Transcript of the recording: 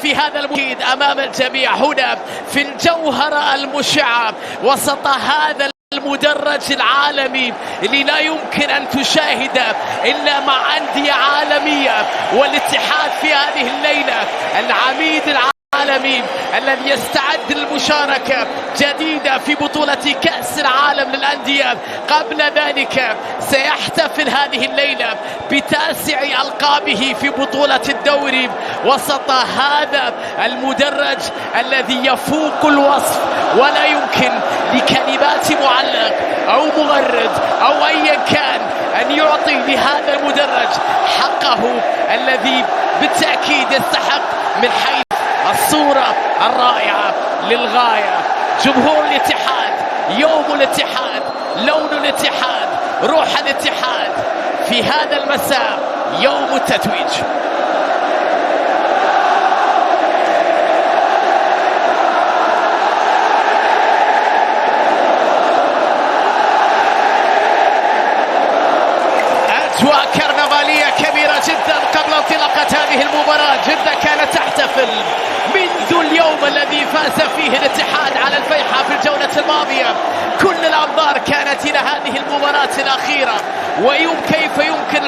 في هذا المشهد أمام الجميع هنا في الجوهرة المشعة وسط هذا المدرج العالمي اللي لا يمكن أن تشاهده إلا مع أندية عالمية. والاتحاد في هذه الليلة العميد العالمي الذي يستعد للمشاركة جديدة في بطولة كأس العالم للأندية. قبل ذلك سيحتفل هذه الليلة بتاسع ألقابه في بطولة الدوري وسط هذا المدرج الذي يفوق الوصف، ولا يمكن لكلمات معلق أو مغرد أو أيا كان أن يعطي لهذا المدرج حقه الذي بالتأكيد يستحق من حيث الصورة الرائعة للغاية. جمهور الاتحاد، يوم الاتحاد، لون الاتحاد، روح الاتحاد في هذا المساء يوم التتويج. أجواء كرنفالية كبيرة جدا قبل انطلاقة هذه المباراة. جدة كانت تحتفل منذ اليوم الذي فاز فيه الاتحاد على الفيحاء في الجولة الماضية. كل الأنظار كانت إلى هذه المباراة الأخيرة، كيف يمكن